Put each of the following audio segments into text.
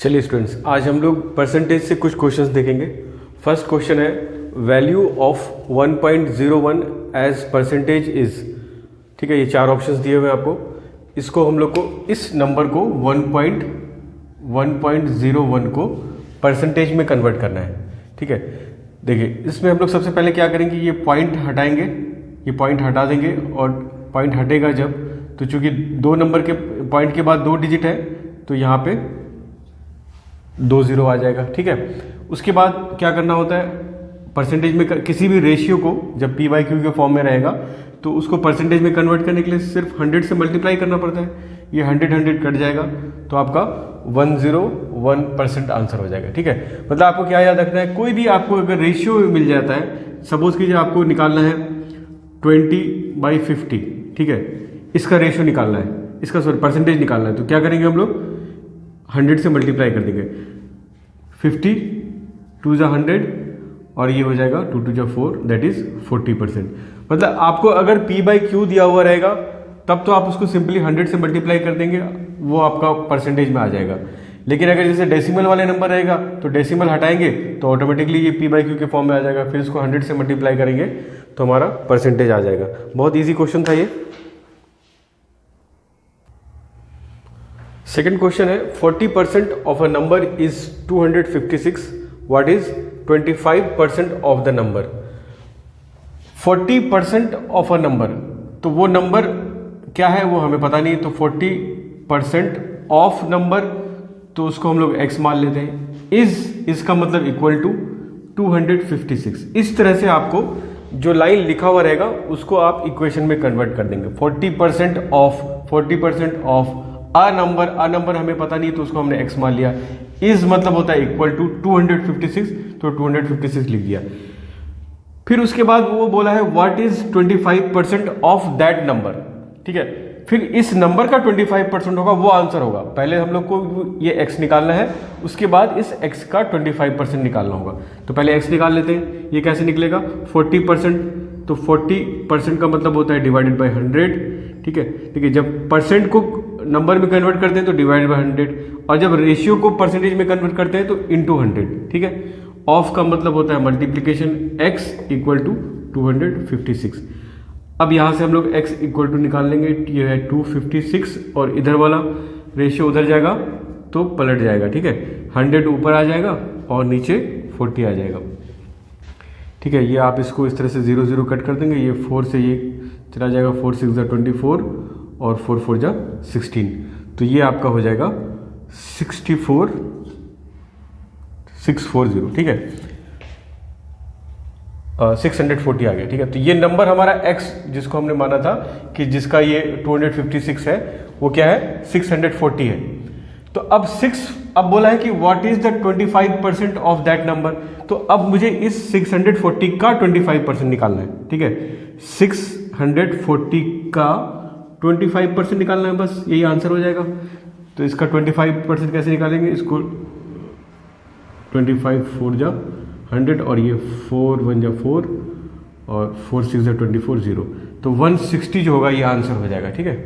चलिए स्टूडेंट्स, आज हम लोग परसेंटेज से कुछ क्वेश्चंस देखेंगे। फर्स्ट क्वेश्चन है value of 1.01 as percentage is. ठीक है, ये चार ऑप्शंस दिए हुए हैं आपको। इसको हम लोग को इस नंबर को 1.01 को परसेंटेज में कन्वर्ट करना है। ठीक है, देखिए इसमें हम लोग सबसे पहले क्या करेंगे, ये पॉइंट हटाएंगे, ये पॉइंट हटा देंगे और पॉइंट हटेगा जब, तो चूंकि दो नंबर के पॉइंट के बाद दो डिजिट है तो यहाँ पे 2 0 आ जाएगा। ठीक है, उसके बाद क्या करना होता है, परसेंटेज में किसी भी रेशियो को जब p बाई क्यू के फॉर्म में रहेगा तो उसको परसेंटेज में कन्वर्ट करने के लिए सिर्फ 100 से मल्टीप्लाई करना पड़ता है। ये 100 कट जाएगा तो आपका 101% आंसर हो जाएगा। ठीक है, मतलब आपको क्या याद रखना है, कोई भी आपको अगर रेशियो मिल जाता है, सपोज कीजिए आपको निकालना है 20/50। ठीक है, इसका रेशियो निकालना है, इसका सॉरी परसेंटेज निकालना है, तो क्या करेंगे हम लोग 100 से मल्टीप्लाई कर देंगे। 50 2 जा 100 और ये हो जाएगा 2 2 जा 4, दैट इज 40%। मतलब आपको अगर p बाई क्यू दिया हुआ रहेगा तब तो आप उसको सिंपली 100 से मल्टीप्लाई कर देंगे, वो आपका परसेंटेज में आ जाएगा। लेकिन अगर जैसे डेसिमल वाले नंबर रहेगा तो डेसिमल हटाएंगे तो ऑटोमेटिकली ये p बाई क्यू के फॉर्म में आ जाएगा, फिर इसको 100 से मल्टीप्लाई करेंगे तो हमारा परसेंटेज आ जाएगा। बहुत ईजी क्वेश्चन था ये। सेकेंड क्वेश्चन है 40% of a number is 256, what is 25% of the number. 40% of a number, तो वो नंबर क्या है वो हमें पता नहीं, तो 40% ऑफ नंबर, तो उसको हम लोग x मान लेते हैं। इसका मतलब इक्वल टू 256। इस तरह से आपको जो लाइन लिखा हुआ रहेगा उसको आप इक्वेशन में कन्वर्ट कर देंगे। 40% ऑफ अ नंबर हमें पता नहीं तो उसको हमने x मान लिया। इज मतलब होता है इक्वल टू 256, तो 256 लिख दिया। फिर उसके बाद वो बोला है what is 25% of that number. ठीक है, फिर इस नंबर का 25% होगा, वो आंसर होगा। पहले हम लोग को ये x निकालना है, उसके बाद इस x का 25% निकालना होगा। तो पहले x निकाल लेते हैं, ये कैसे निकलेगा 40%, तो 40% का मतलब होता है डिवाइडेड बाई 100। ठीक है, जब परसेंट को नंबर में कन्वर्ट करते हैं तो डिवाइड बाई 100, और जब रेशियो को परसेंटेज में कन्वर्ट करते हैं तो इनटू 100। ठीक है, ऑफ का मतलब होता है मल्टीप्लीकेशन, x इक्वल टू 256। अब यहां से हम लोग x इक्वल टू निकाल लेंगे, ये है 256 और इधर वाला रेशियो उधर जाएगा तो पलट जाएगा। ठीक है, 100 ऊपर आ जाएगा और नीचे 40 आ जाएगा। ठीक है, ये आप इसको इस तरह से 0 0 कट कर देंगे, ये 4 से ये चला जाएगा, 4 6 जा 24 और 4 4 जा 16, तो ये आपका हो जाएगा 640। ठीक है, 640 आ गया। ठीक है, तो ये नंबर हमारा x जिसको हमने माना था कि जिसका ये 256 है, वो क्या है 640 है। तो अब अब बोला है कि what is the 25% of that number, तो अब मुझे इस 640 का 25% निकालना है। ठीक है, 640 का 25% निकालना है, बस यही आंसर हो जाएगा। तो इसका 25% कैसे निकालेंगे, इसको 25 4 जा 100 और ये 4 1 जा 4 और 4 6 जा 24 0, तो 160 जो होगा ये आंसर हो जाएगा। ठीक है,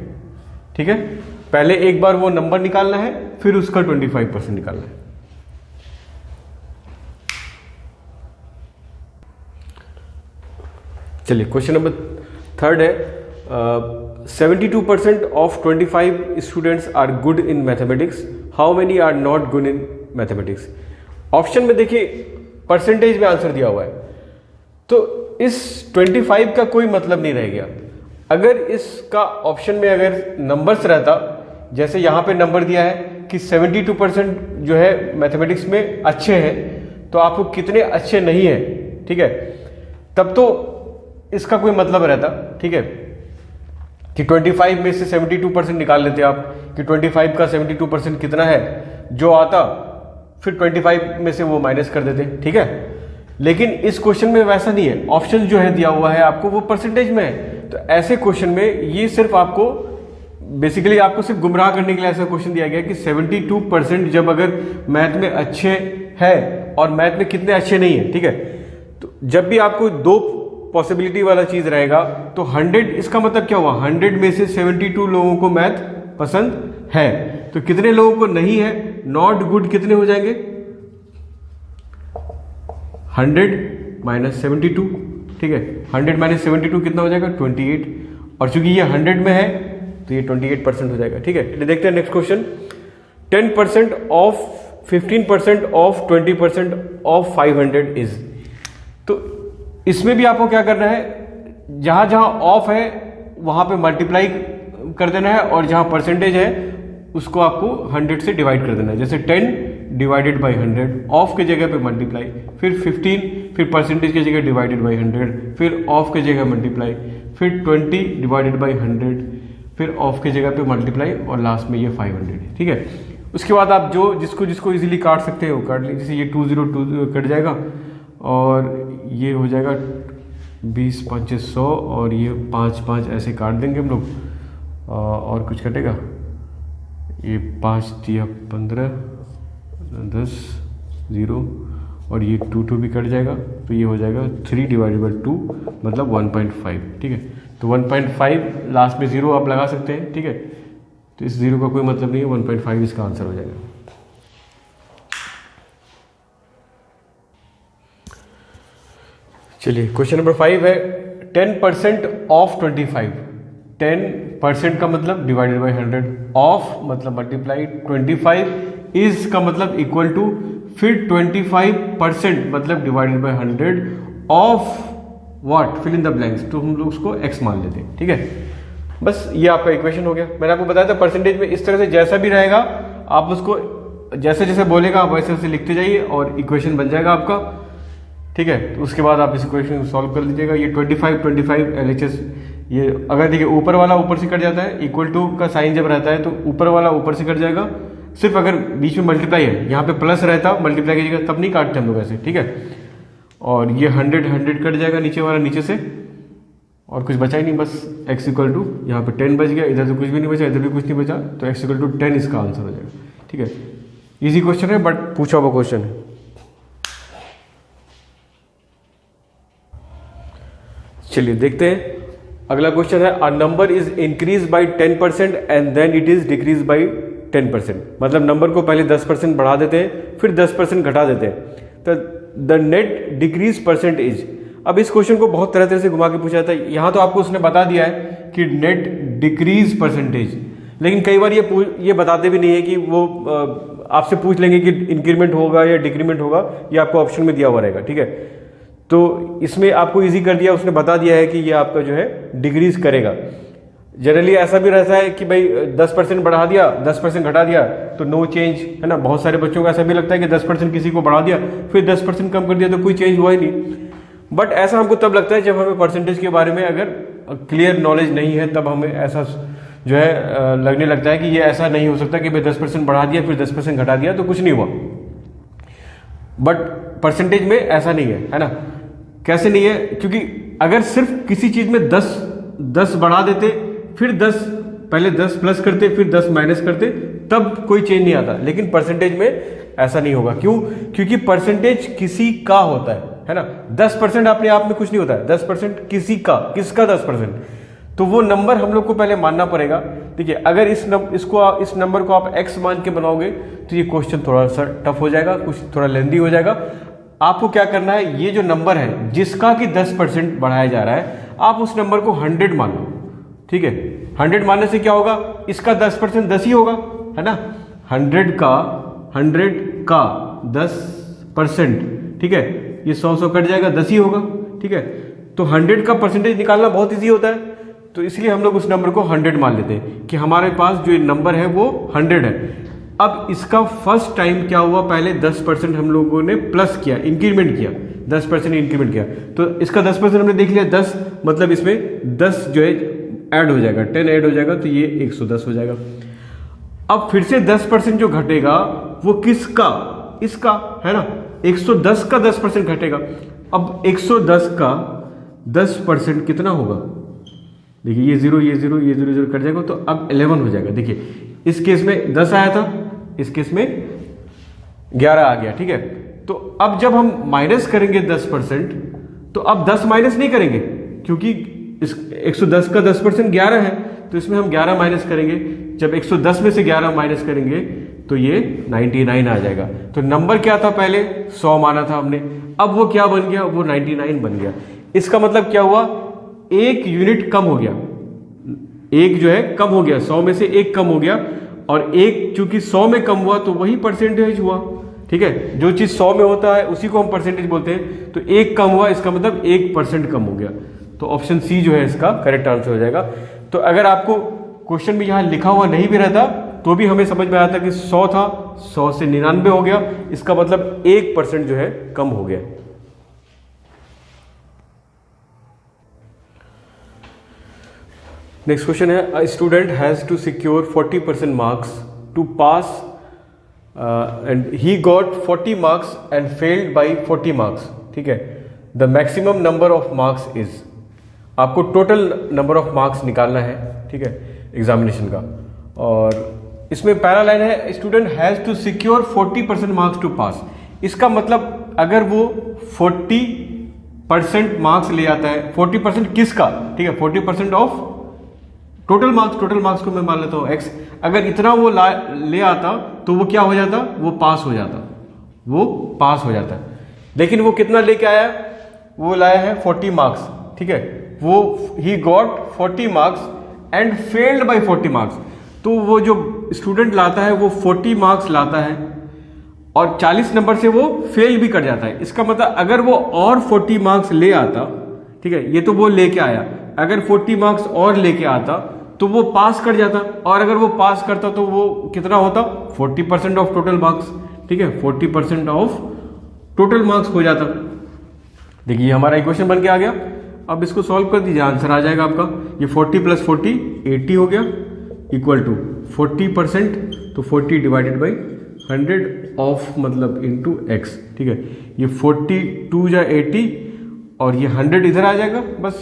ठीक है, पहले एक बार वो नंबर निकालना है, फिर उसका 25% निकालना है। चलिए क्वेश्चन नंबर थर्ड है 72% of 25 students are good in mathematics, how many are not good in mathematics. Option में देखिए परसेंटेज में आंसर दिया हुआ है, तो इस 25 का कोई मतलब नहीं रह गया। अगर इसका ऑप्शन में अगर नंबर्स रहता, जैसे यहां पे नंबर दिया है कि 72% जो है मैथमेटिक्स में अच्छे हैं, तो आपको कितने अच्छे नहीं हैं, ठीक है, तब तो इसका कोई मतलब रहता। ठीक है, कि 25 में से 72% निकाल लेते आप, कि 25 का 72% कितना है, जो आता फिर 25 में से वो माइनस कर देते। ठीक है, लेकिन इस क्वेश्चन में वैसा नहीं है, ऑप्शन जो है दिया हुआ है आपको वो परसेंटेज में है। तो ऐसे क्वेश्चन में ये सिर्फ आपको बेसिकली आपको सिर्फ गुमराह करने के लिए ऐसा क्वेश्चन दिया गया कि 72% जब अगर मैथ में अच्छे हैं और मैथ में कितने अच्छे नहीं है। ठीक है, तो जब भी आपको दो पॉसिबिलिटी वाला चीज रहेगा तो 100, इसका मतलब क्या हुआ, 100 में से 72 लोगों को मैथ पसंद है, तो कितने लोगों को नहीं है नॉट गुड कितने हो जाएंगे? 100 माइनस 72, ठीक है। 100 माइनस 72 कितना हो जाएगा? 28। और चूंकि ये 100 में है तो ये 28% हो जाएगा, ठीक है। देखते हैं next question. 10% of 15% of 20% of 500 is. तो इसमें भी आपको क्या करना है, जहां जहां ऑफ है वहां पे मल्टीप्लाई कर देना है, और जहां परसेंटेज है उसको आपको 100 से डिवाइड कर देना है। जैसे 10 डिवाइडेड बाई 100, ऑफ के जगह पे मल्टीप्लाई, फिर 15, फिर परसेंटेज की जगह डिवाइडेड बाई 100, फिर ऑफ के जगह मल्टीप्लाई, फिर 20 डिवाइडेड बाई 100, फिर ऑफ के जगह पे मल्टीप्लाई, और लास्ट में ये 500 है, ठीक है। उसके बाद आप जो जिसको जिसको इजीली काट सकते हैं वो काट लीजिए। जैसे ये 202 कट जाएगा, और ये हो जाएगा 20 5 100, और ये 5 5 ऐसे काट देंगे हम लोग। और कुछ कटेगा, ये 5 दिया 15 10 0, और ये 2 2 भी कट जाएगा, तो ये हो जाएगा 3 डिवाइडेड बाई 2 मतलब 1.5, ठीक है। तो 1.5 लास्ट में 0 आप लगा सकते हैं, ठीक है। तो इस 0 का कोई मतलब नहीं है, 1.5 इसका आंसर हो जाएगा। चलिए क्वेश्चन नंबर 5 है 10% ऑफ 25। 10% का मतलब डिवाइडेड बाई 100, ऑफ मतलब मल्टीप्लाई, 25 इज का मतलब इक्वल टू, फिर 25% मतलब divided by 100 of what, fill in the blanks. तो हम लोग उसको x मान लेते हैं, ठीक है। बस ये आपका इक्वेशन हो गया। मैंने आपको बताया था परसेंटेज में इस तरह से जैसा भी रहेगा आप उसको जैसे जैसे बोलेगा आप वैसे वैसे लिखते जाइए और इक्वेशन बन जाएगा आपका, ठीक है। तो उसके बाद आप इस इक्वेशन को सॉल्व कर लीजिएगा। ये 25 LHS, ये अगर देखिए ऊपर वाला ऊपर से कट जाता है, इक्वल टू का साइन जब रहता है तो ऊपर वाला ऊपर से कट जाएगा। सिर्फ अगर बीच में मल्टीप्लाई है, यहाँ पे प्लस रहता मल्टीप्लाई की जगह, तब नहीं काटते हम लोग ऐसे, ठीक है। और ये 100 कट जाएगा नीचे वाला नीचे से, और कुछ बचा ही नहीं, बस x इक्वल टू, यहाँ पे 10 बच गया, इधर तो कुछ भी नहीं बचा, इधर भी कुछ नहीं बचा, तो x इक्वल टू 10 इसका आंसर हो जाएगा, ठीक है। इजी क्वेश्चन है बट पूछा हुआ क्वेश्चन है। चलिए देखते हैं अगला क्वेश्चन है, a number is increase by 10% and then it is decrease by 10%। मतलब नंबर को पहले 10% बढ़ा देते हैं, फिर 10% घटा देते हैं। तो द नेट डिक्रीज परसेंटेज। अब इस क्वेश्चन को बहुत तरह तरह से घुमा के पूछा जाता है। यहां तो आपको उसने बता दिया है कि नेट डिक्रीज परसेंटेज, लेकिन कई बार ये बताते भी नहीं है कि वो आपसे पूछ लेंगे कि इंक्रीमेंट होगा या डिक्रीमेंट होगा, ये आपको ऑप्शन में दिया हुआ रहेगा, ठीक है। तो इसमें आपको इजी कर दिया, उसने बता दिया है कि ये आपका जो है डिक्रीज करेगा। जनरली ऐसा भी रहता है कि भाई 10% बढ़ा दिया 10% घटा दिया तो नो चेंज, है ना। बहुत सारे बच्चों को ऐसा भी लगता है कि 10% किसी को बढ़ा दिया फिर 10% कम कर दिया तो कोई चेंज हुआ ही नहीं। बट ऐसा हमको तब लगता है जब हमें परसेंटेज के बारे में अगर क्लियर नॉलेज नहीं है, तब हमें ऐसा जो है लगने लगता है कि ये ऐसा नहीं हो सकता कि भाई 10% बढ़ा दिया फिर 10% घटा दिया तो कुछ नहीं हुआ। बट परसेंटेज में ऐसा नहीं है ना। कैसे नहीं है? क्योंकि अगर सिर्फ किसी चीज में 10 बढ़ा देते फिर 10 पहले 10 प्लस करते फिर 10 माइनस करते तब कोई चेंज नहीं आता, लेकिन परसेंटेज में ऐसा नहीं होगा। क्यों? क्योंकि परसेंटेज किसी का होता है ना। 10% अपने आप में कुछ नहीं होता है, 10% किसी का, किसका 10%, तो वो नंबर हम लोग को पहले मानना पड़ेगा। देखिए अगर इस नंबर को आप x मान के बनाओगे तो ये क्वेश्चन थोड़ा सा टफ हो जाएगा, कुछ थोड़ा लेंदी हो जाएगा। आपको क्या करना है, ये जो नंबर है जिसका कि 10% बढ़ाया जा रहा है, आप उस नंबर को 100 मान लो, ठीक है। 100 मानने से क्या होगा, इसका 10% 10 ही होगा, है ना। 100 का 10%, ठीक है, ये 100 कट जाएगा, 10 ही होगा, ठीक है। तो 100 का परसेंटेज निकालना बहुत इजी होता है, तो इसलिए हम लोग उस नंबर को 100 मान लेते हैं कि हमारे पास जो नंबर है वो 100 है। अब इसका फर्स्ट टाइम क्या हुआ, पहले 10% हम लोगों ने प्लस किया, इंक्रीमेंट किया, 10% इंक्रीमेंट किया, तो इसका 10% हमने देख लिया, 10 मतलब इसमें 10 जो है ऐड हो जाएगा, 10 ऐड हो जाएगा, तो ये 110 हो जाएगा। अब फिर से 10% जो घटेगा वो किसका, इसका, है ना। 110 का 10% घटेगा। अब 110 का 10% कितना होगा, देखिए ये 0 ये 0 ये 0 0 कट जाएगा, तो अब 11 हो जाएगा। देखिए इस केस में 10 आया था, इस केस में 11 आ गया, ठीक है। तो अब जब हम माइनस करेंगे 10%, तो अब 10 माइनस नहीं करेंगे, क्योंकि इस 110 का 10% 11 है, तो इसमें हम 11 माइनस करेंगे। जब 110 में से 11 माइनस करेंगे तो ये 99 आ जाएगा। तो नंबर क्या था पहले 100 माना था हमने, अब वो क्या बन गया, वो 99 बन गया। इसका मतलब क्या हुआ, एक यूनिट कम हो गया, एक जो है कम हो गया, 100 में से एक कम हो गया, और एक चूंकि 100 में कम हुआ तो वही परसेंटेज हुआ। ठीक है, जो चीज 100 में होता है उसी को हम परसेंटेज बोलते हैं। तो एक कम हुआ, इसका मतलब 1% कम हो गया। तो ऑप्शन सी जो है इसका करेक्ट आंसर हो जाएगा। तो अगर आपको क्वेश्चन में यहां लिखा हुआ नहीं भी रहता तो भी हमें समझ में आता कि 100 था, 100 से 99 हो गया, इसका मतलब 1% जो है कम हो गया। नेक्स्ट क्वेश्चन है, a student has to secure 40% marks to pass and he got 40 marks and failed by 40 marks. ठीक है, the maximum number of marks is, आपको टोटल नंबर ऑफ मार्क्स निकालना है। ठीक है, एग्जामिनेशन का। और इसमें पहला लाइन है, student has to secure 40% marks to pass. इसका मतलब अगर वो 40% मार्क्स ले आता है, 40% किसका, ठीक है, 40% ऑफ टोटल मार्क्स को मैं मान लेता हूं x, अगर इतना वो ले आता तो वो क्या हो जाता, वो पास हो जाता। लेकिन वो कितना लेके आया, वो लाया है 40 मार्क्स। ठीक है, वो he got 40 marks and failed by 40 marks. तो वो जो स्टूडेंट लाता है वो 40 मार्क्स लाता है और 40 नंबर से वो फेल भी कर जाता है। इसका मतलब अगर वो और 40 मार्क्स ले आता, ठीक है, ये तो वो लेके आया, अगर 40 मार्क्स और लेके आता तो वो पास कर जाता, और अगर वो पास करता तो वो कितना होता, 40% ऑफ टोटल मार्क्स। ठीक है, 40% ऑफ टोटल मार्क्स हो जाता। देखिए हमारा इक्वेशन बन के आ गया। अब इसको सॉल्व कर दीजिए, आंसर आ जाएगा आपका। ये 40 प्लस 40 80 हो गया, इक्वल टू 40%, तो 40 डिवाइडेड बाई 100 ऑफ मतलब इंटू एक्स। ठीक है, ये 42 या 80 और ये 100 इधर आ जाएगा बस,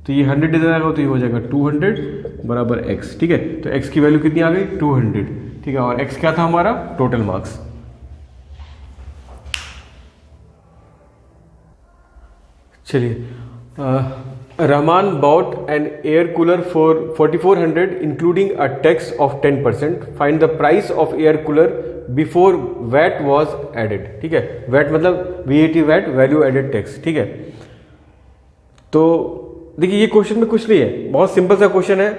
तो ये 100 इधर आएगा तो ये हो जाएगा 200 बराबर x। ठीक है, तो x की वैल्यू कितनी आ गई, 200। ठीक है, और x क्या था हमारा, टोटल मार्क्स। चलिए, Rahman bought an air cooler for 4400 including a tax of 10%। Find the price of air cooler before VAT was added. ठीक है, वैट मतलब VAT, VAT value added tax. ठीक है, तो देखिए ये क्वेश्चन में कुछ नहीं है, बहुत सिंपल सा क्वेश्चन है।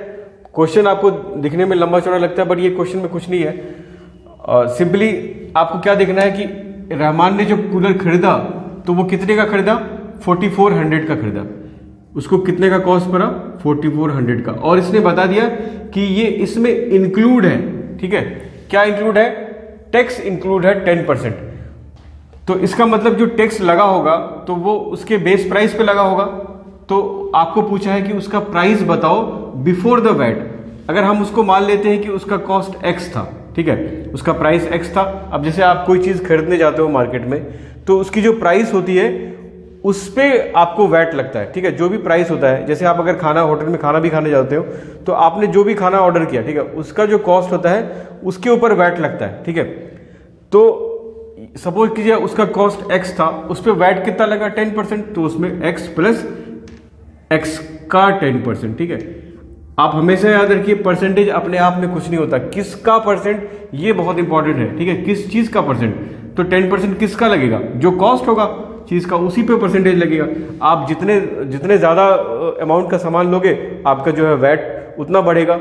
क्वेश्चन आपको दिखने में लंबा चौड़ा लगता है, बट ये क्वेश्चन में कुछ नहीं है। सिंपली आपको क्या देखना है कि रहमान ने जो कूलर खरीदा तो वो कितने का खरीदा, 4400 का खरीदा। उसको कितने का कॉस्ट पड़ा, 4400 का, और इसने बता दिया कि ये इसमें इंक्लूड है। ठीक है, क्या इंक्लूड है, टैक्स इंक्लूड है 10%। तो इसका मतलब जो टैक्स लगा होगा तो वो उसके बेस प्राइस पे लगा होगा। तो आपको पूछा है कि उसका प्राइस बताओ बिफोर द वैट। अगर हम उसको मान लेते हैं कि उसका कॉस्ट x था, ठीक है, उसका प्राइस x था। अब जैसे आप कोई चीज खरीदने जाते हो मार्केट में, तो उसकी जो प्राइस होती है उस पे आपको वैट लगता है। ठीक है, जो भी प्राइस होता है, जैसे आप अगर खाना होटल में खाना भी खाने जाते हो तो आपने जो भी खाना ऑर्डर किया, ठीक है, उसका जो कॉस्ट होता है उसके ऊपर वैट लगता है। ठीक है, तो सपोज कीजिए उसका कॉस्ट x था, उस पर वैट कितना लगा, 10%, तो उसमें x प्लस x का 10%। ठीक है, आप हमेशा याद रखिए परसेंटेज अपने आप में कुछ नहीं होता, किसका परसेंट, ये बहुत इंपॉर्टेंट है। ठीक है, किस चीज का परसेंट, तो 10% किसका लगेगा, जो कॉस्ट होगा चीज का, उसी पे परसेंटेज लगेगा। आप जितने ज्यादा अमाउंट का सामान लोगे आपका जो है वैट उतना बढ़ेगा।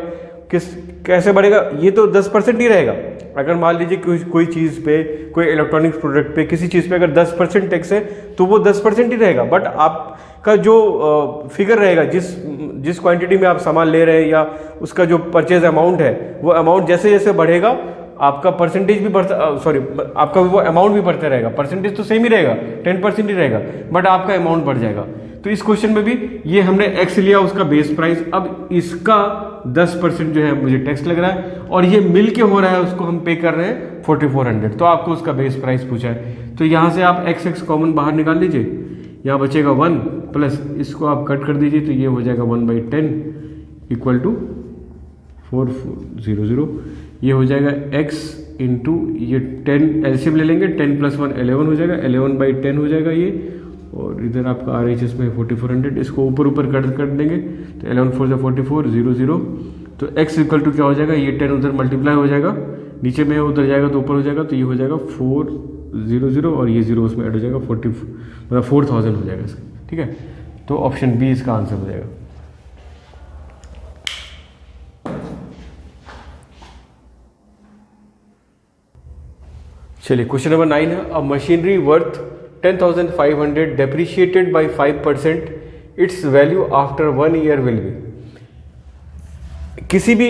कैसे बढ़ेगा, ये तो 10% ही रहेगा। अगर मान लीजिए कोई चीज पे, कोई इलेक्ट्रॉनिक्स प्रोडक्ट पे, किसी चीज पे अगर 10% टैक्स है तो वो 10% ही रहेगा। बट आपका जो फिगर रहेगा, जिस क्वांटिटी में आप सामान ले रहे हैं या उसका जो परचेज अमाउंट है, वो अमाउंट जैसे जैसे बढ़ेगा आपका परसेंटेज भी बढ़ता, आपका वो अमाउंट भी बढ़ता रहेगा। परसेंटेज तो सेम ही रहेगा, 10% ही रहेगा, बट आपका अमाउंट बढ़ जाएगा। तो इस क्वेश्चन में भी ये हमने x लिया, उसका बेस प्राइस, अब इसका 10% जो है मुझे टैक्स लग रहा है, और ये मिल के हो रहा है, उसको हम पे कर रहे हैं 4400। तो आपको उसका बेस प्राइस पूछा है, तो यहां से आप x कॉमन बाहर निकाल लीजिए, यहाँ बचेगा 1 प्लस इसको आप कट कर दीजिए, तो ये हो जाएगा 1/10 इक्वल टू 4400। ये हो जाएगा x इंटू ये 10 एलसीएम ले लेंगे, 10 प्लस 1 11 हो जाएगा, 11/10 हो जाएगा ये, और इधर आपका RHS में 4400, इसको ऊपर कट कर देंगे, तो 11 4 44 0 0, तो x इक्वल टू क्या हो जाएगा, ये 10 उधर मल्टीप्लाई हो जाएगा, नीचे में उधर जाएगा तो ऊपर हो जाएगा, तो ये हो जाएगा 400 और ये 0 उसमें ऐड हो जाएगा, 40 मतलब 4000 हो जाएगा इसका, ठीक है। तो ऑप्शन बी इसका आंसर हो जाएगा। चलिए क्वेश्चन नंबर 9 है, a machinery worth 10,500 depreciated by 5%, its value after 1 year will be. किसी भी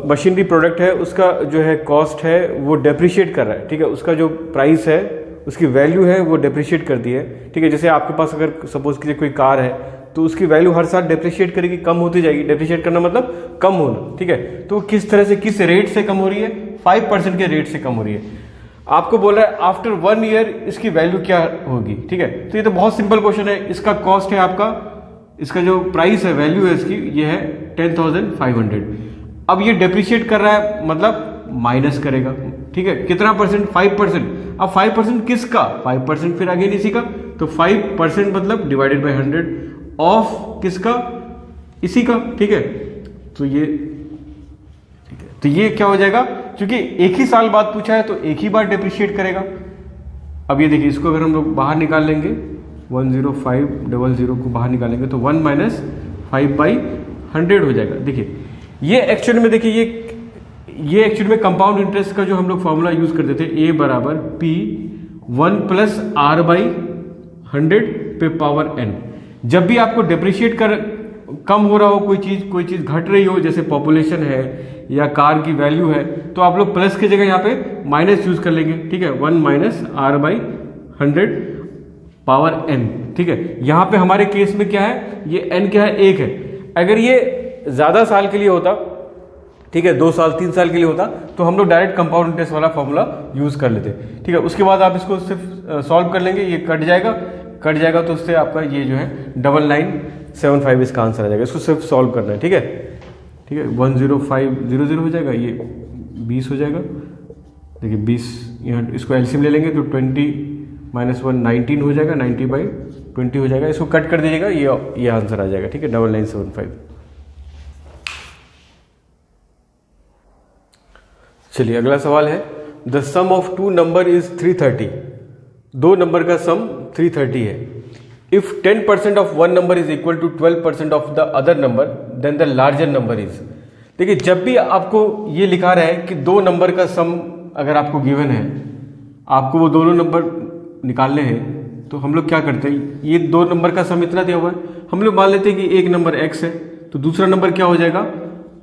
मशीनरी प्रोडक्ट है, उसका जो है कॉस्ट है वो डेप्रिशिएट कर रहा है, ठीक है, उसका जो प्राइस है उसकी वैल्यू है वो डेप्रिशिएट करती है, ठीक है। जैसे आपके पास अगर सपोज कीजिए कोई कार है तो उसकी वैल्यू हर साल डेप्रिशिएट करेगी, कम होती जाएगी। डेप्रिशिएट करना मतलब कम होना, ठीक है। तो किस तरह से, किस रेट से कम हो रही है? 5% के रेट से कम हो रही है। आपको बोला है आफ्टर 1 ईयर इसकी वैल्यू क्या होगी, ठीक है। तो ये तो बहुत सिंपल क्वेश्चन है। इसका कॉस्ट है आपका, इसका जो प्राइस है, वैल्यू है इसकी, ये है 10,500। अब ये डेप्रिशिएट कर रहा है मतलब माइनस करेगा, ठीक है। कितना परसेंट? 5%। अब 5% किसका? 5% फिर आगे इसी का, तो 5% मतलब डिवाइडेड बाय 100 ऑफ किसका? इसी का, ठीक है। तो ये, ठीक है, तो ये क्या हो जाएगा, क्योंकि एक ही साल बाद पूछा है तो एक ही बार डेप्रिशिएट करेगा। अब ये देखिए, इसको अगर हम लोग बाहर निकाल लेंगे, 10500 को बाहर निकालेंगे तो 1 माइनस 5/100 हो जाएगा। देखिए ये एक्चुअल में, देखिए ये एक्चुअल में कंपाउंड इंटरेस्ट का जो हम लोग फॉर्मूला यूज करते थे, A बराबर P 1 प्लस R/100 पे पावर n। जब भी आपको डेप्रिशिएट कर कम हो रहा हो कोई चीज घट रही हो, जैसे पॉपुलेशन है या कार की वैल्यू है, तो आप लोग प्लस की जगह यहाँ पे माइनस यूज कर लेंगे, ठीक है। 1 माइनस R/100 पावर n, ठीक है। यहाँ पे हमारे केस में क्या है, ये n क्या है? 1 है। अगर ये ज्यादा साल के लिए होता, ठीक है, 2 साल 3 साल के लिए होता, तो हम लोग डायरेक्ट कंपाउंड इंटरेस्ट वाला फॉर्मूला यूज कर लेते, ठीक है। उसके बाद आप इसको सिर्फ सॉल्व कर लेंगे, ये कट जाएगा तो उससे आपका ये जो है 9975 इसका आंसर आ जाएगा। इसको सिर्फ सॉल्व करना है, ठीक है, ठीक है। 10500 हो जाएगा, ये 20 हो जाएगा। देखिए 20, यहाँ इसको एलसीएम ले लेंगे तो 20 माइनस 1 19 हो जाएगा, 90/20 हो जाएगा। इसको कट कर दीजिएगा, ये आंसर आ जाएगा, ठीक है, 9975। चलिए अगला सवाल है, the sum of 2 number is 330। 2 number का सम 330 है। If 10% of 1 number is equal to 12% of the other number, then the larger number is. देखिए जब भी आपको ये लिखा रहा है कि 2 नंबर का सम अगर आपको गिवन है, आपको वो दोनों नंबर निकालने हैं, तो हम लोग क्या करते हैं, ये 2 नंबर का सम इतना दिया हुआ है, हम लोग मान लेते हैं कि एक नंबर x है, तो दूसरा नंबर क्या हो जाएगा?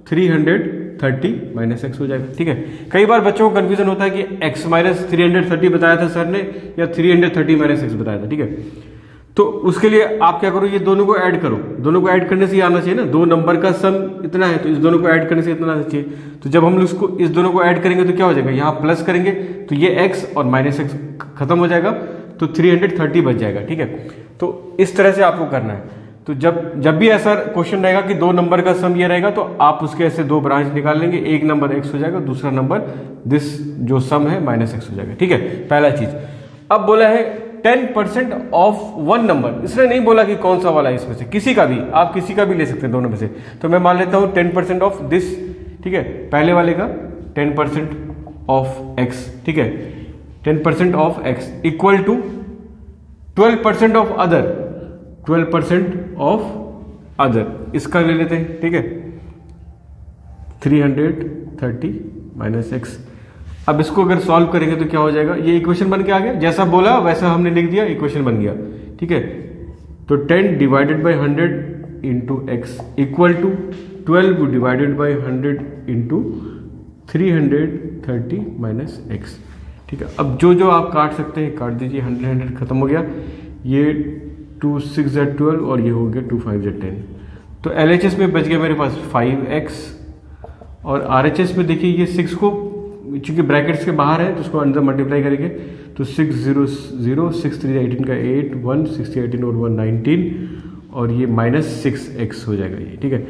330 माइनस एक्स हो जाएगा, ठीक है। कई बार बच्चों को कंफ्यूजन होता है कि x माइनस 330 बताया था सर ने या 330 माइनस एक्स बताया था, ठीक है। तो उसके लिए आप क्या करो, ये दोनों को ऐड करो। दोनों को ऐड करने से आना चाहिए ना, 2 नंबर का सम इतना है तो इस दोनों को ऐड करने से इतना आना चाहिए। तो जब हम लोग इसको इस दोनों को ऐड करेंगे तो क्या हो जाएगा, यहाँ प्लस करेंगे तो ये x और माइनस एक्स खत्म हो जाएगा, तो 330 बच जाएगा, ठीक है। तो इस तरह से आपको करना है। तो जब भी ऐसा क्वेश्चन रहेगा कि 2 नंबर का सम ये रहेगा, तो आप उसके ऐसे 2 ब्रांच निकाल लेंगे, एक नंबर x हो जाएगा, दूसरा नंबर दिस जो सम है माइनस एक्स हो जाएगा, ठीक है, पहला चीज। अब बोला है 10% ऑफ 1 नंबर, इसने नहीं बोला कि कौन सा वाला है, इसमें से किसी का भी, आप किसी का भी ले सकते हैं दोनों में से। तो मैं मान लेता हूं 10% ऑफ दिस, ठीक है, पहले वाले का 10% ऑफ x, ठीक है, 10% of x equal to 12% of other, 12% of other, इसका ले लेते हैं, ठीक है, 330 माइनस एक्स। अब इसको अगर सॉल्व करेंगे तो क्या हो जाएगा, ये इक्वेशन बन के आ गया, जैसा बोला वैसा हमने लिख दिया, इक्वेशन बन गया, ठीक है। तो 10 divided by 100 into x equal to 12 divided by 100 into 330 minus x, ठीक है। अब जो आप काट सकते हैं काट दीजिए, 100 खत्म हो गया, ये 2 6 Z 12 और ये हो गया 2 5 Z 10। तो LHS में बच गया मेरे पास 5x, और RHS में देखिए ये 6 को चूंकि ब्रैकेट्स के बाहर है तो उसको अंदर मल्टीप्लाई करेंगे, तो 6 0 0 6 3 18 का 8 1 6 18 और 1 19, और ये माइनस 6x हो जाएगा ये, ठीक है।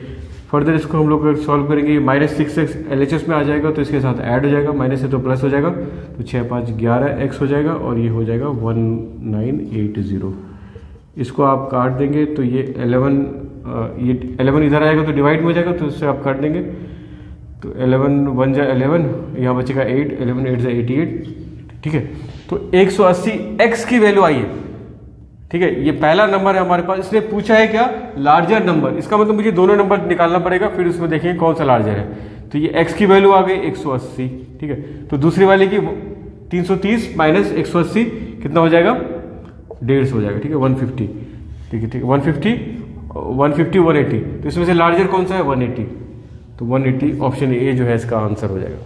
फर्दर इसको हम लोग अगर सॉल्व करेंगे, ये माइनस 6x LHS में आ जाएगा तो इसके साथ ऐड हो जाएगा, माइनस है तो प्लस हो जाएगा, तो 6 5 11x हो जाएगा, और ये हो जाएगा 1980। इसको आप काट देंगे तो ये 11 इधर आएगा तो डिवाइड में हो जाएगा, तो इससे आप काट देंगे तो 11 1 जा 11, यहाँ बचेगा 8, 11 8 जा 88, ठीक है। तो 180 x की वैल्यू आई है, ठीक है। ये पहला नंबर है हमारे पास, इसने पूछा है क्या, लार्जर नंबर। इसका मतलब मुझे दोनों नंबर निकालना पड़ेगा, फिर उसमें देखेंगे कौन सा लार्जर है। तो ये x की वैल्यू आ गई 180, ठीक है। तो दूसरी वाले की 330 माइनस 180 कितना हो जाएगा, 150 हो जाएगा, ठीक है, 150, ठीक है, ठीक है, 150 180। तो इसमें से लार्जर कौन सा है, 180। तो 180 ऑप्शन ए जो है इसका आंसर हो जाएगा।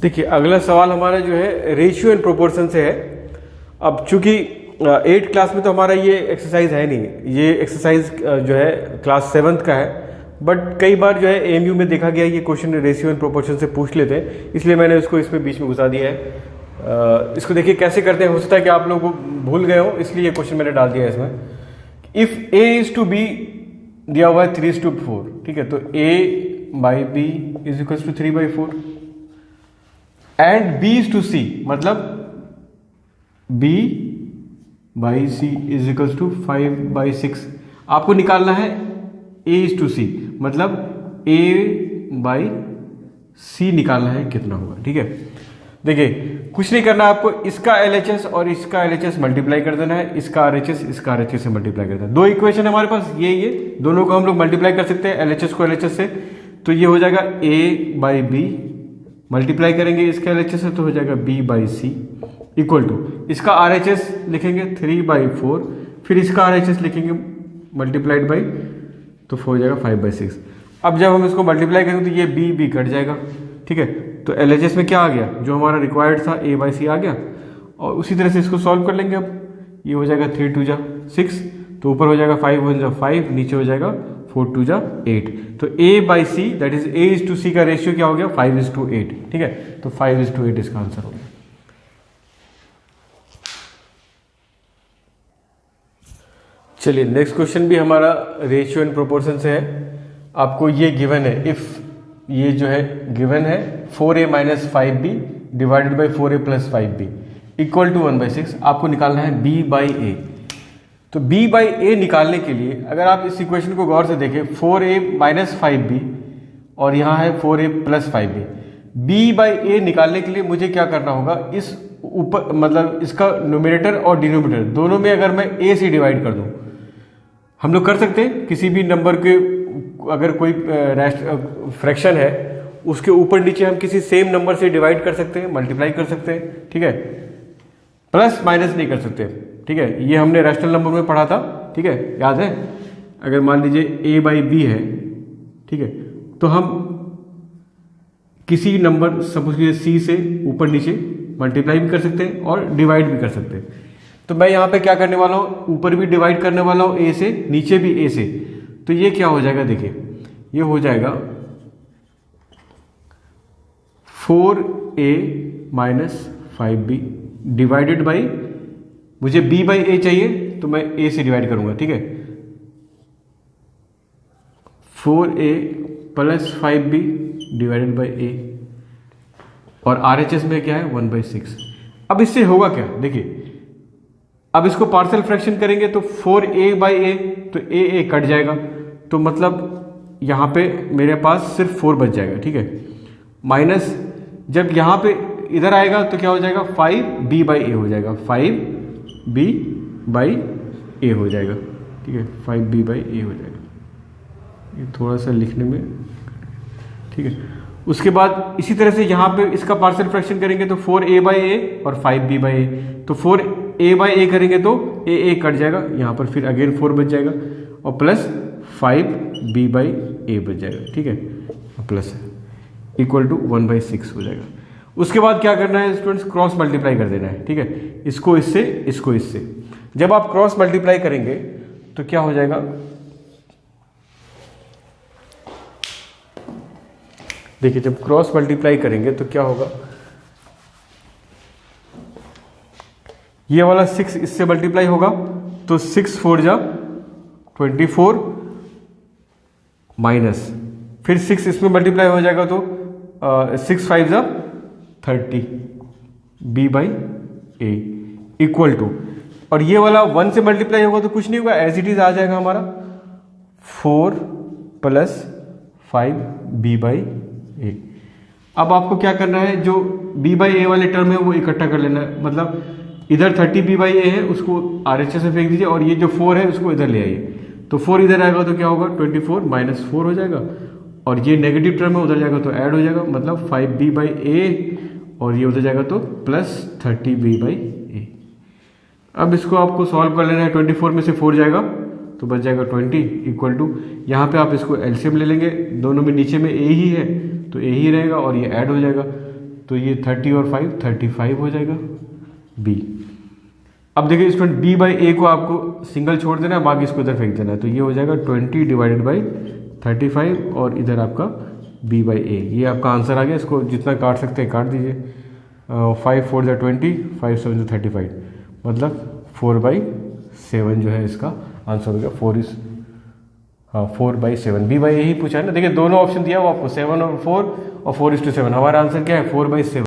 देखिए अगला सवाल हमारा जो है रेशियो एंड प्रोपोर्शन से है। अब चूंकि 8th क्लास में तो हमारा ये एक्सरसाइज है नहीं, ये एक्सरसाइज जो है क्लास 7th का है, बट कई बार जो है एएमयू में देखा गया ये क्वेश्चन रेशियो एंड प्रोपोर्शन से पूछ लेते हैं, इसलिए मैंने उसको इसमें बीच में घुसा दिया है। इसको देखिए कैसे करते हैं, हो सकता है कि आप लोग भूल गए हो, इसलिए ये क्वेश्चन मैंने डाल दिया है इसमें। If a is to b दिया हुआ है 3:4, ठीक है, तो a by b is equal to 3/4 and b is to c, मतलब b by c is equal to 5/6। आपको निकालना है a इज टू सी, मतलब a बाई सी निकालना है कितना होगा, ठीक है। देखिए कुछ नहीं करना आपको, इसका LHS और इसका LHS मल्टीप्लाई कर देना है, इसका RHS इसका RHS से मल्टीप्लाई कर देना है। दो इक्वेशन हमारे पास ये दोनों को हम लोग मल्टीप्लाई कर सकते हैं LHS को LHS से, तो ये हो जाएगा a बाई बी, मल्टीप्लाई करेंगे इसका LHS से तो हो जाएगा b by c equal to इसका RHS लिखेंगे 3/4, फिर इसका RHS लिखेंगे मल्टीप्लाइड बाई, तो हो जाएगा 5/6। अब जब हम इसको मल्टीप्लाई करेंगे तो ये b कट जाएगा, ठीक है। तो LHS में क्या आ गया, जो हमारा रिक्वायर्ड था a/c आ गया, और उसी तरह से इसको सॉल्व कर लेंगे। अब ये हो जाएगा 3 2 जा 6, तो ऊपर हो जाएगा 5 1 जा 5, नीचे हो जाएगा 4 2 जा 8। तो a/c that is a is to c का रेशियो क्या हो गया, 5:8, ठीक है। तो 5:8 इसका आंसर हो गया। चलिए नेक्स्ट क्वेश्चन भी हमारा रेशियो एंड प्रोपोर्शन से है। आपको ये गिवन है, इफ ये जो है गिवन है 4a minus 5b divided by 4a plus 5b equal to 1/6, आपको निकालना है b बाई ए। तो b बाई ए निकालने के लिए अगर आप इस इक्वेशन को गौर से देखें, 4a माइनस 5b और यहाँ है 4a plus 5b, b by ए निकालने के लिए मुझे क्या करना होगा, इस ऊपर मतलब इसका न्यूमरेटर और डिनोमिनेटर दोनों में अगर मैं a से डिवाइड कर दूं, हम लोग कर सकते हैं किसी भी नंबर के, अगर कोई फ्रैक्शन है उसके ऊपर नीचे हम किसी सेम नंबर से डिवाइड कर सकते हैं, मल्टीप्लाई कर सकते हैं, ठीक है। प्लस माइनस नहीं कर सकते, ठीक है। ये हमने रैशनल नंबर में पढ़ा था, ठीक है, याद है। अगर मान लीजिए a बाई बी है, ठीक है, तो हम किसी नंबर सपोज कीजिए c से ऊपर नीचे मल्टीप्लाई भी कर सकते हैं और डिवाइड भी कर सकते हैं। तो मैं यहाँ पे क्या करने वाला हूँ, ऊपर भी डिवाइड करने वाला हूँ a से, नीचे भी a से। तो ये क्या हो जाएगा, देखिए ये हो जाएगा 4a minus 5b divided by, मुझे b बाई ए चाहिए तो मैं a से डिवाइड करूंगा, ठीक है। 4a plus 5b divided by a, और RHS में क्या है 1/6। अब इससे होगा क्या, देखिए अब इसको पार्शियल फ्रैक्शन करेंगे तो 4a बाई ए, तो a कट जाएगा, तो मतलब यहाँ पे मेरे पास सिर्फ 4 बच जाएगा, ठीक है। माइनस जब यहाँ पे इधर आएगा तो क्या हो जाएगा, 5b बाई ए हो जाएगा, 5b बाई ए हो जाएगा, ठीक है, 5b बाई ए हो जाएगा। ये थोड़ा सा लिखने में, ठीक है। उसके बाद इसी तरह से यहाँ पे इसका पार्शियल फ्रैक्शन करेंगे तो 4a बाई ए और 5b बाई ए, तो 4a बाई ए करेंगे तो a कट जाएगा, यहाँ पर फिर अगेन 4 बच जाएगा, और प्लस 5b बाई ए बच जाएगा, ठीक है, प्लस इक्वल टू 1/6 हो जाएगा। उसके बाद क्या करना है स्टूडेंट्स, क्रॉस मल्टीप्लाई कर देना है, ठीक है, इसको इससे इसको इससे। जब आप क्रॉस मल्टीप्लाई करेंगे तो क्या हो जाएगा, देखिए जब क्रॉस मल्टीप्लाई करेंगे तो क्या होगा, ये वाला 6 इससे मल्टीप्लाई होगा तो 6 4 जा 24 माइनस, फिर 6 इसमें मल्टीप्लाई हो जाएगा तो 6 5 जा 30 b by a equal to, और ये वाला 1 से मल्टीप्लाई होगा तो कुछ नहीं होगा, एज इट इज आ जाएगा हमारा 4 प्लस 5 बी बाई ए। अब आपको क्या करना है, जो बी बाई ए वाले टर्म है वो इकट्ठा कर लेना है। मतलब इधर 30 बी बाई ए है, उसको RHS में फेंक दीजिए, और ये जो 4 है उसको इधर ले आइए। तो 4 इधर आएगा तो क्या होगा, 24 माइनस 4 हो जाएगा, और ये नेगेटिव टर्म है उधर जाएगा तो ऐड हो जाएगा, मतलब 5 बी बाई ए, और ये उधर जाएगा तो प्लस 30 बी बाई ए। अब इसको आपको सॉल्व कर लेना है। 24 में से 4 जाएगा तो बच जाएगा 20 इक्वल टू, यहाँ पे आप इसको एलसीएम ले लेंगे, दोनों में नीचे में ए ही है तो ए ही रहेगा, और ये ऐड हो जाएगा, तो ये 30 और 5 35 हो जाएगा बी। अब देखिए स्टूडेंट, बी बाई ए को आपको सिंगल छोड़ देना है, बाकी इसको इधर फेंक देना है, तो ये हो जाएगा 20 डिवाइडेड बाई 35, और इधर आपका बी बाई ए। ये आपका आंसर आ गया। इसको जितना काट सकते हैं काट दीजिए। 5 4 ज़ा 20, 5 7 ज़ा 35, मतलब 4/7 जो है इसका आंसर हो गया। 4/7 बी बाई ए ही पूछा है ना। देखिए दोनों ऑप्शन दिया हुआ आपको, 7 और 4 और 4:7। हमारा आंसर क्या है, 4/7।